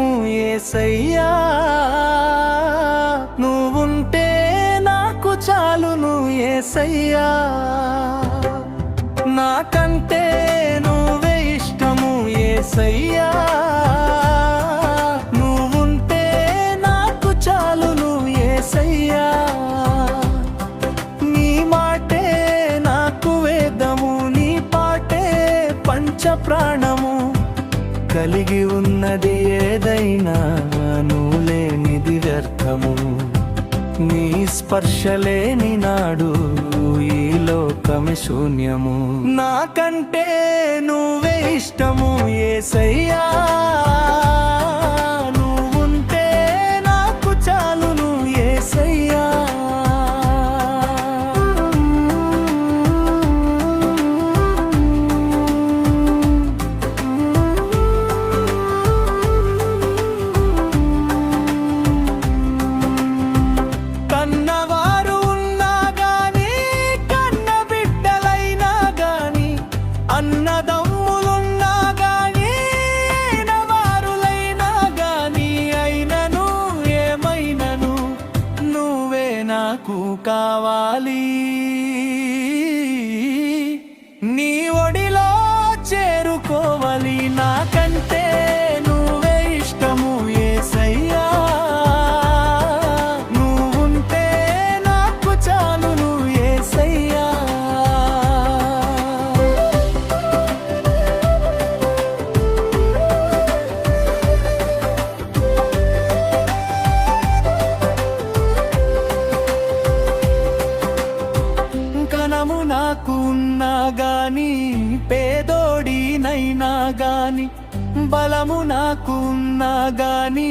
ఇష్టము యేసయ్యా, నువ్వుంటే నాకు చాలును యేసయ్యా, నాకంటే నువ్వే ఇష్టము యేసయ్యా, నువ్వుంటే నాకు చాలును యేసయ్యా, నీ మాటే నాకు వేదము, నీ పాటే పంచ ప్రాణము, కలిగి ఉన్నది ఏదైనా నువ్వు లేనిది వ్యర్థము, నీ స్పర్శలేని నాడు ఈ లోకమే శూన్యము, నాకంటే నువ్వే ఇష్టము యేసయ్యా, నువ్వుంటే నాకు చాలును యేసయ్యా. కన్నవారు ఉన్నా గాని, కన్న బిడ్డలైనా గాని, అన్నదమ్ములున్నా గాని, అయినవారులైనా గాని, అయినను ఏమైనను నువ్వే నాకు కావాలి, నీ ఒడిలో చేరుకోవాలి, నాకంటే నువ్వే ఇష్టము యేసయ్యా, నువ్వుంటే నాకు చాలును యేసయ్యా. కనము నాకు ఉన్నా గాని, పేదోడినైనా గాని, బలము నాకు ఉన్నా గాని,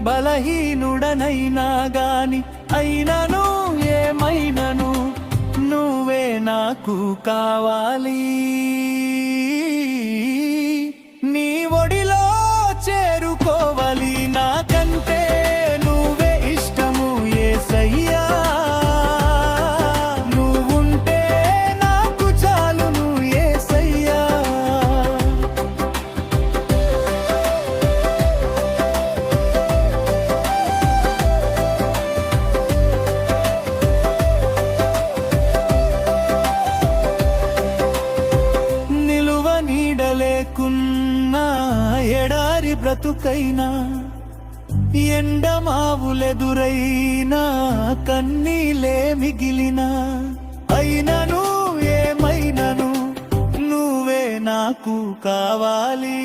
బలహీనుడనైనా గాని, అయినను ఏమైనను నువ్వే నాకు కావాలి, నీ ఒడిలో చేరుకోవాలి, నాకంటే నువ్వే ఇష్టము యేసయ్యా, నువ్వుంటే నాకు చాలును యేసయ్యా. నిలువ నీడలేకున్నా, ఎడారి బ్రతుకైనా, ఎండమావులెదురైనా, కన్నీలే మిగిలినా, అయినను ఏమైనను నువ్వే నాకు కావాలి,